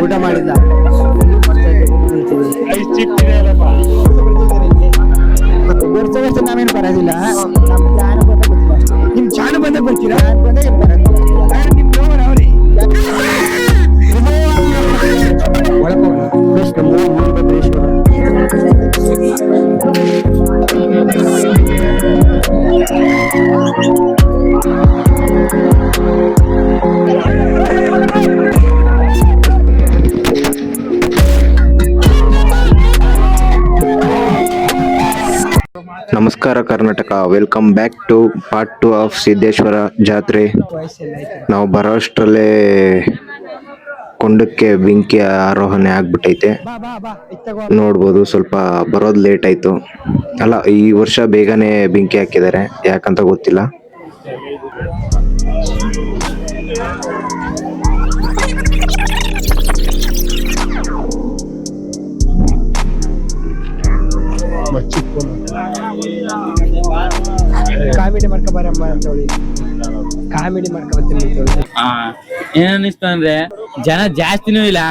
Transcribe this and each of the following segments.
ಊಟ ಮಾಡಿಲ್ಲ. ವರ್ಷ ನಾವೇನು ಬರೋದಿಲ್ಲ. ನಿಮ್ ಜಾನ ಬಂದಾಗ ಬರ್ತೀರಾ? ನಮಸ್ಕಾರ Karnataka, welcome back to part 2 of Siddeshwara ಜಾತ್ರೆ. ನಾವು ಬರೋಷ್ಟರಲ್ಲೇ ಕೊಂಡಕ್ಕೆ ಬೆಂಕಿ ಆರೋಹಣೆ ಆಗ್ಬಿಟ್ಟೈತೆ. ನೋಡ್ಬೋದು, ಸ್ವಲ್ಪ ಬರೋದು ಲೇಟ್ ಆಯ್ತು. ಅಲ್ಲ, ಈ ವರ್ಷ ಬೇಗನೆ ಬೆಂಕಿ ಹಾಕಿದ್ದಾರೆ, ಯಾಕಂತ ಗೊತ್ತಿಲ್ಲ. ಕಾಮಿಡಿ ಮಾಡ್ಕೊ ಬರಮ್ಮ ಅಂತ ಹೇಳಿ ಕಾಮಿಡಿ ಮಾಡ್ಕೊ ಬರ್ತೀನಿ ಅಂತ ಹೇಳಿ. ಏನ್ ಅನಿಸ್ತು ಅಂದ್ರೆ ಜನ ಜಾಸ್ತಿನೂ ಇಲ್ಲ,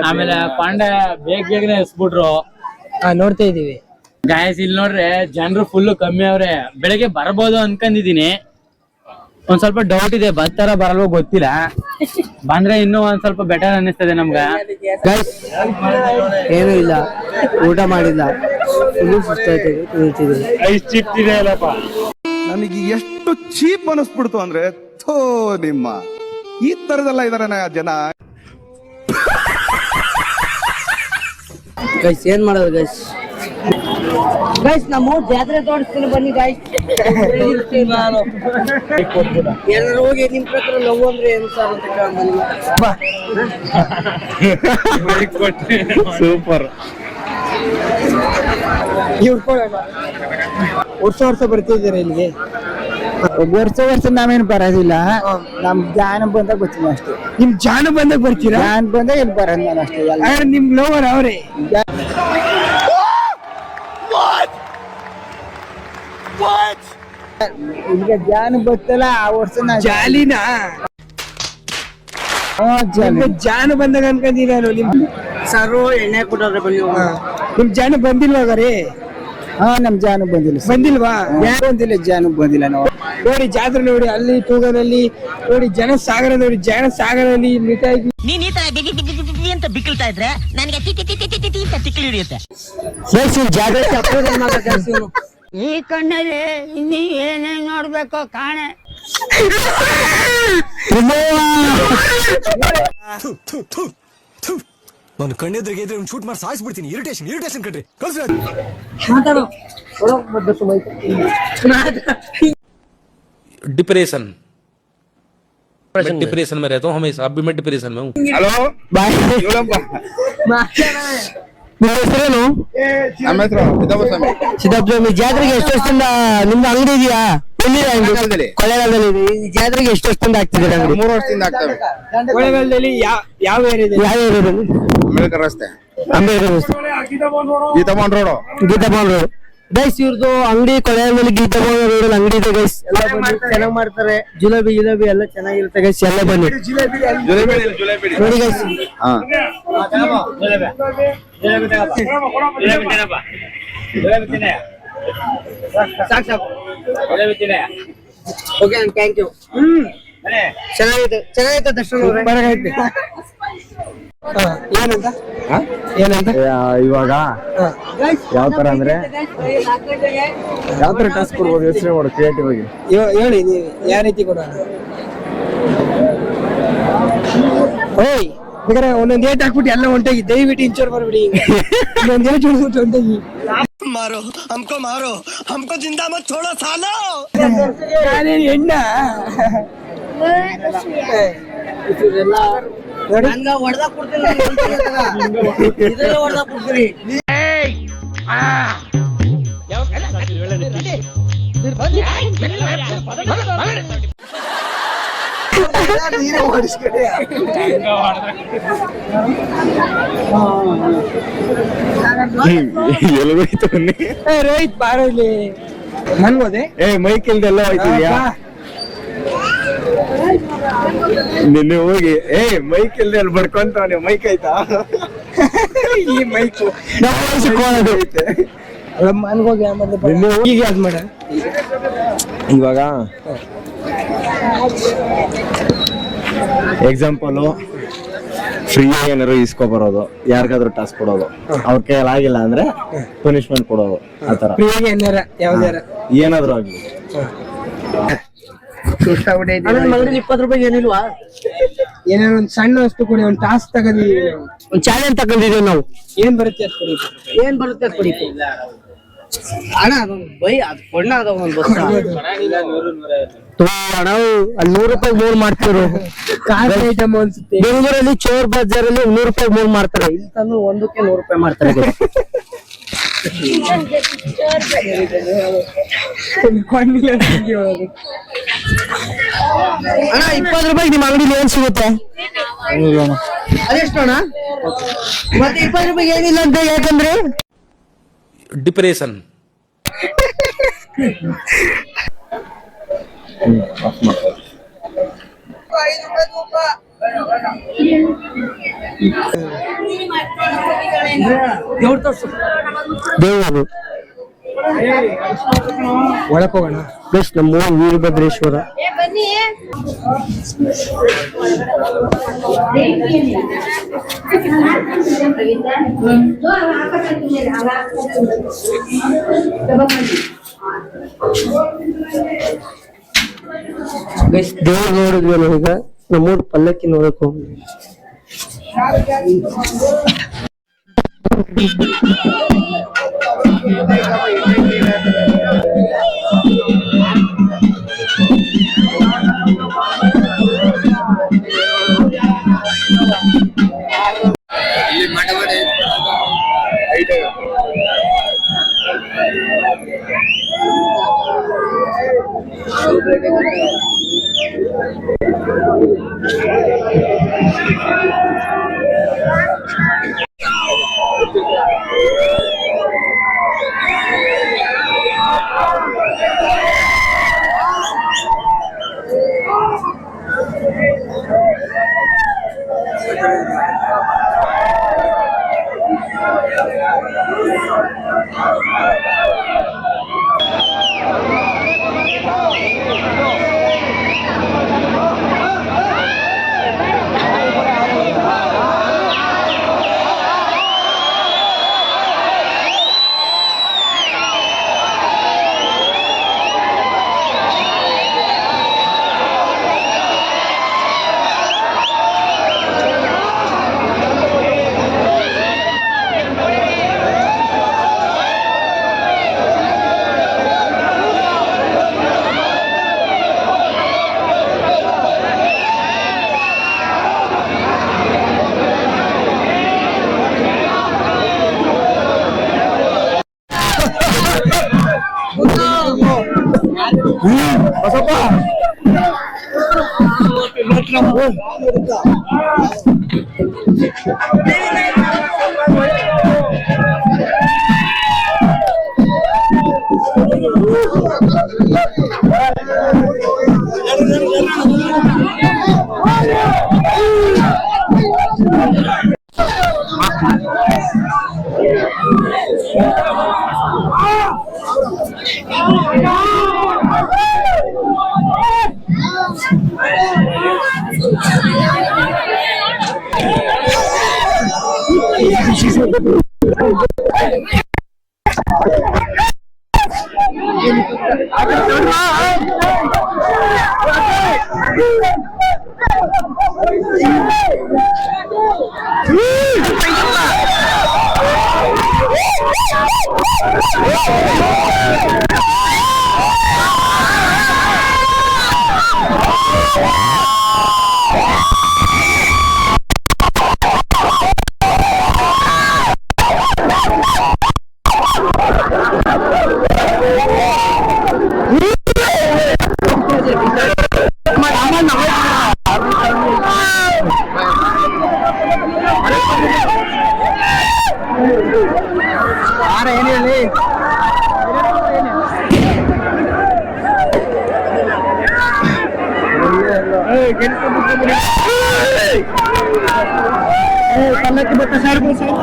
ಆಮೇಲೆ ಕೊಂಡ ಬೇಗನೆ ಎಸ್ಬಿಟ್ರು. ನೋಡ್ತಾ ಇದೀವಿ ಗಾಯಸ್, ಇಲ್ಲಿ ನೋಡ್ರೆ ಜನರು ಫುಲ್ ಕಮ್ಮಿ ಅವ್ರೆ. ಬೆಳಗ್ಗೆ ಬರ್ಬೋದು ಅನ್ಕೊಂಡಿದೀನಿ, ಒಂದ್ ಸ್ವಲ್ಪ ಡೌಟ್ ಇದೆ, ಬರ್ತಾರ ಬರಲ್ವೋ ಗೊತ್ತಿಲ್ಲ. ಬಂದ್ರೆ ಇನ್ನೂ ಒಂದ್ ಸ್ವಲ್ಪ ಬೆಟರ್ ಅನಿಸ್ತದೆ ನಮ್ಗ. ಏನು ಇಲ್ಲ, ಊಟ ಮಾಡಿಲ್ಲ, ನನಗೆ ಎಷ್ಟು ಚೀಪ್ ಅನಿಸ್ಬಿಡ್ತು ಅಂದ್ರೆ, ಥೋ ನಿಮ್ಮ ಈ ತರದೆಲ್ಲ ಇದಾರೆ ಜನ. ಗೈಸ್ ಏನ್ ಮಾಡೋದು ಗೈಸ್? ಗೈಸ್ ನಮ್ಮ ಜಾತ್ರೆ ತೋರಿಸ್ತೀನಿ ಬನ್ನಿ ಗೈಸ್. ನಾನು ಎಲ್ಲರೂ ಹೋಗಿ ನಿಮ್ ಪ್ರಕಾರ ಲವ್ ಅಂದ್ರೆ ಏನು ಸರ್ ಅಂತ ಕೇಳಿ. ಸೂಪರ್. ವರ್ಷ ಬರ್ತಿದ್ದೀರ ಇಲ್ಲಿಗೆ? ವರ್ಷ ನಾವೇನು ಬರೋದಿಲ್ಲ. ನಮ್ ಜಾನ ಬಂದಾಗ ಬರ್ತೀನಿ ಅಷ್ಟೇ. ನಿಮ್ ಜಾನ ಬಂದಾಗ ಬರ್ತೀರಾ? ಜಾನ ಬಂದಾಗ ಇಲ್ಲಿ ಬರೋದು ನಾನು ಅಷ್ಟೇ. ನಿಮ್ ಲವರ್ ಅವ್ರೆ. ಈಗ ಜಾನ ಬರ್ತಲ್ಲ, ಆ ವರ್ಷ ಜಾಲಿನ ಜಾನ ಬಂದಾಗ ಅನ್ಕೊಂಡಿ ನಾನು. ನಿಮ್ ಸರು ಎಣ್ಣೆ ಕೊಟ್ಟವ್ರೆ ಬನ್ನಿ. ನಿಮ್ ಜಾನ ಬಂದಿಲ್ವಾಗರಿ? ನಮ್ ಜಾನ ಬಂದಿಲ್ವಾ? ಬಂದಿಲ್ಲ, ಜಾನ ಬಂದಿಲ್ಲ. ನಾವು ನೋಡಿ ಜಾತ್ರೆ ನೋಡಿ, ಅಲ್ಲಿ ತೂಗನಲ್ಲಿ ನೋಡಿ, ಜನ ಸಾಗರ ನೋಡಿ, ಜನ ಸಾಗರಲ್ಲಿ ಮಿಠಾಯಿ. ನೀನ್ ಈ ತರ ಅಂತ ಬಿಕ್ಕಳ್ತಾ ಇದ್ರೆ ನನಗೆ ತಿಕ್ಕಿ ಹಿಡಿಯುತ್ತೆ. ಜಾತ್ರೆ ಈ ಕಣ್ಣಲ್ಲಿ ಇನ್ನೀ ಏನೇನ್ ನೋಡ್ಬೇಕೋ ಕಾಣೆ. ನಾನು ಕಣ್ಣೆದ್ರಿಗೆ ಇದ್ರೆ ಶೂಟ್ ಮಾಡಿ ಸಾಯಿಸ್ಬಿಡ್ತೀನಿ. ಇರಿಟೇಷನ್ ಕಣ್ರಿ. डिप्रेशन में रहता हूँ हमेशा. अब भी मैं डिप्रेशन में हूँ. ಹಲೋ, ಬಾಯ್. ಹೆಸರೇನು? ನಮ್ಮ ಹೆಸರು ಸಿದ್ದಾಪುರ. ಜಾತ್ರೆಗೆ ಎಷ್ಟು ವರ್ಷದಿಂದ ನಿಮ್ದು ಅಂಗಡಿ ಇದೆಯಾ? ಕೊಳ್ಳೇಗಾಲದಲ್ಲಿ. ಈ ಜಾತ್ರೆಗೆ ಎಷ್ಟು ವರ್ಷದಿಂದ ಆಗ್ತಿದ್ದೀರಾ ಅಂಗಡಿ? 3 ವರ್ಷದಿಂದ ಆಗ್ತವೆ. ಕೊಳ್ಳೇಗಾಲದಲ್ಲಿ ಯಾವ ಏರಿಯಾದಲ್ಲಿ? ಅಂಬೇಡ್ಕರ್ ರಸ್ತೆ, ಗೀತಾಭವನ್ ರೋಡ್. ಗೈಸ್, ಇವ್ರದ್ದು ಅಂಗಡಿ ಕೊಳ್ಳೇಗಾಲದಲ್ಲಿ ಗೀತಾಭವನ್ ರೋಡ್ ಅಂಗಡಿ ಇದೆ ಗೈಸ್. ಚೆನ್ನಾಗಿ ಮಾಡ್ತಾರೆ. ಜಿಲೇಬಿ ಎಲ್ಲ ಚೆನ್ನಾಗಿರುತ್ತೆ ಗೈಸ್. ಎಲ್ಲ ಬನ್ನಿ ನೋಡಿ ಗೈಸ್. Okay, thank you. ಚೆನ್ನಾಗೈತೆ ದರ್ಶನ. ಏನಂತ ಇವಾಗ ಯಾವ ತರ ಅಂದ್ರೆ, ಯಾವ ತರ ಟಾಸ್ಕ್ ಕೊಡ್ಬೋದು? ಯೋಚನೆ ಮಾಡು ಕ್ರಿಯೇಟಿವ್ ಆಗಿ. ಹೇಳಿ, ನೀವು ಯಾವ ರೀತಿ ಕೊಡೋಣ? ಓಯ್ ಬೇಕಾದ್ರೆ ಒಂದೊಂದು ಏಟ್ ಹಾಕ್ಬಿಟ್ಟು ಎಲ್ಲ ಹೊಂಟೋಗಿ, ದಯವಿಟ್ಟು ಇಂಚೋರ್ ಬರ್ಬಿಡಿ. ಇನ್ನೊಂದು ಏಟ್ ಹೊಡ್ಬಿಟ್ಟು ಹೊಂಟೋಗಿ. ಮಾರೋ ಹಮ್ಕೋ ಜಿಂದಾ ಮತ್ ಥೋಡಾ ಸಾಲೋ. ನಾನೇನು ಹೆಣ್ಣ? ಹೊಡೆದ ಕೊಡ್ತೀನಿ. ರೋಹಿತ್ ಬಾರೋ ಇಲ್ಲಿ. ನನ್ಗೋದೆ ಮೈಕ್ ಇಲ್ದೆಲ್ಲ ಹೋಯ್ತಿದ್ಯಾ? ನಿನ್ನೆ ಹೋಗಿ ಮೈಕ್ ಇಲ್ದೆ ಅಲ್ಲಿ ಬಡ್ಕೊಂತವನೆ ಮೈಕ್ ಆಯ್ತಾ ಈ ಮೈಕ್ ಐತೆ ಈಗ ಅದ್ ಮಾಡ ಇವಾಗ ಎಕ್ಸಾಂಪಲ್ ಫ್ರೀಯಾಗಿ ಏನಾರು ಇಸ್ಕೊ ಬರೋದು, ಯಾರಿಗಾದ್ರೂ ಟಾಸ್ಕ್ ಕೊಡೋದು, ಅವ್ರ ಕೈಯಲ್ಲಿ ಆಗಿಲ್ಲ ಅಂದ್ರೆ ಪನಿಷ್ಮೆಂಟ್ ಕೊಡೋದು, ಆತರ ಏನಾದ್ರು ಆಗ್ಲಿ. 20 ರೂಪಾಯಿ ಏನಿಲ್ವಾ? ಏನಾದ್ರು ಒಂದ್ ಸಣ್ಣ ವಸ್ತು ಕೊಡಿ, ಒಂದ್ ಟಾಸ್ಕ್ ತಗೊಂಡಿದೀವಿ, ಒಂದ್ ಚಾಲೆಂಜ್ ತಗೊಂಡಿದೀವಿ ನಾವು. ಏನ್ ಬರುತ್ತೆ ಅದ್ ಕೊಡಿ. ಏನ್ ಬರುತ್ತೆ ಅದ್ ಕೊಡಿ ಅಣ್ಣ. ಅದೊಂದು ಬೈ ಅದು ಕೊಣ್ಣ ಅದ ಒಂದ್ ಬಸ್ ಅಣ್ಣ. ಅಲ್ಲಿ 100 ರೂಪಾಯಿ ಮೂರ್ ಮಾಡ್ತಿರು. ಐಟಮ್ ಅನ್ಸುತ್ತೆ. ಬೆಂಗಳೂರಲ್ಲಿ ಚೋರ್ ಬಜಾರಲ್ಲಿ 100 ರೂಪಾಯಿ ಮೂರ್ ಮಾಡ್ತಾರೆ. ಇಲ್ಲಿ ತಂದು ಒಂದಕ್ಕೆ 100 ರೂಪಾಯಿ ಮಾಡ್ತಾರೆ. ಅಣ್ಣ 20 ರೂಪಾಯಿ ನಿಮ್ ಅಂಗಡಿಲಿ ಏನ್ ಸಿಗುತ್ತೆ? ಅದೆಷ್ಟು ಅಣ್ಣ? ಮತ್ತೆ 20 ರೂಪಾಯಿ ಏನಿಲ್ಲ ಅಂತ ಯಾಕಂದ್ರೆ डिप्रेशन ದೇವರು ಒಳಕ್ ಹೋಗೋಣ. ಪ್ಲಸ್ ನಮ್ಮ ವೀರಭದ್ರೇಶ್ವರ. ದೇವ್ರು ನೋಡಿದ್ವಿ ನಾವೀಗ ನಮ್ಮೂರ್ ಪಲ್ಲಕ್ಕಿ ನೋಡಕ್ ಹೋಗಿ. ಪಲ್ಲಕ್ಕಿ ಬತ್ತ ಸೈಡ್ ಬೈ ಸೈಡ್.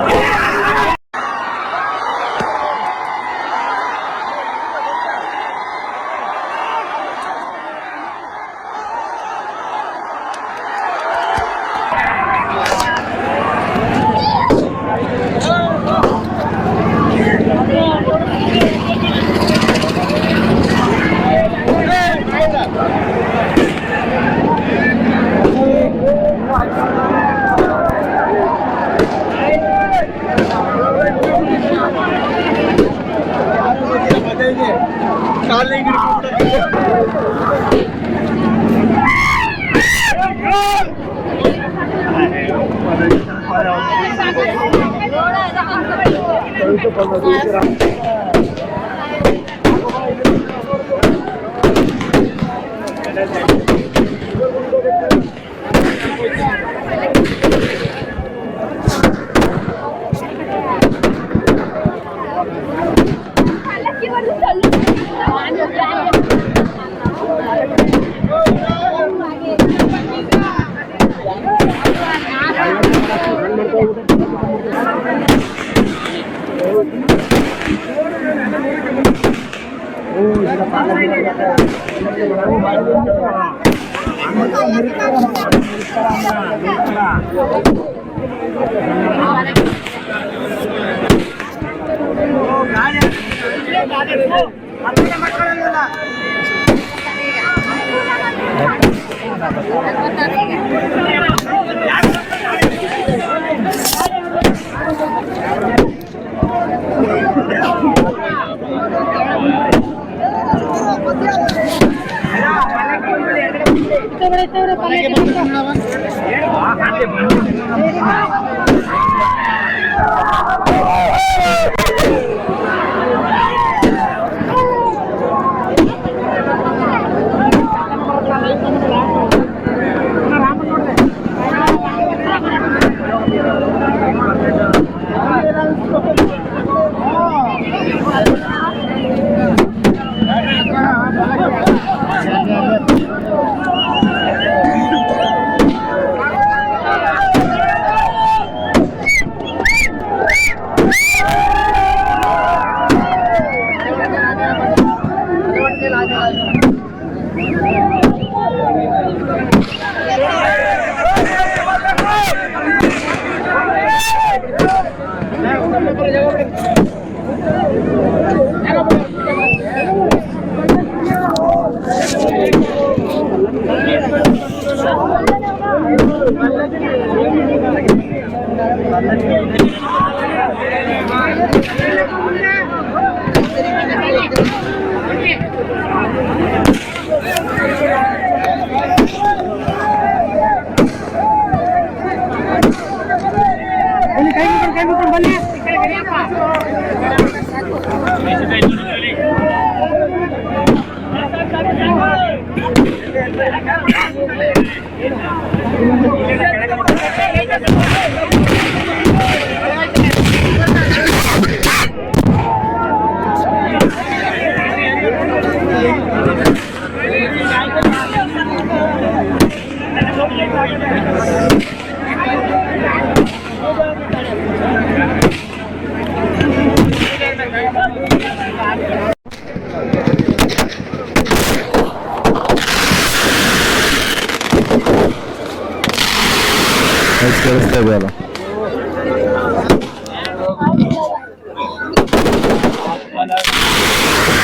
ಕೇಳಿಸ್ತೇವೆ ಅಲ್ಲ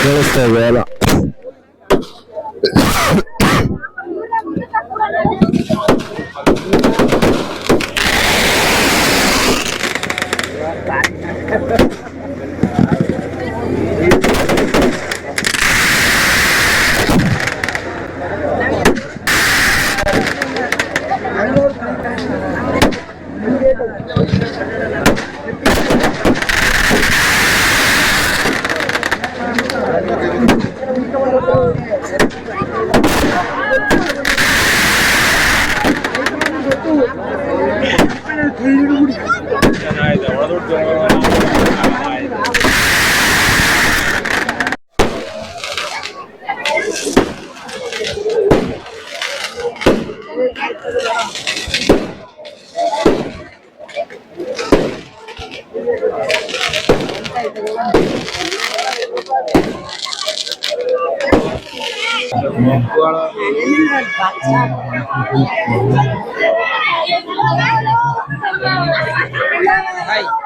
ಕೇಳಿಸ್ತೇವೆ ಅಲ್ಲ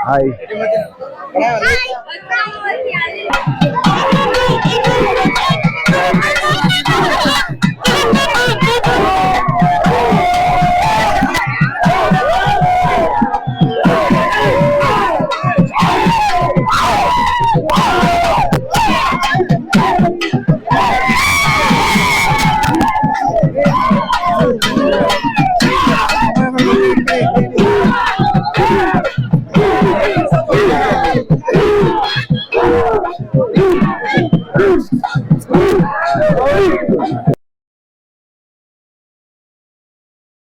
ಹಾಯ್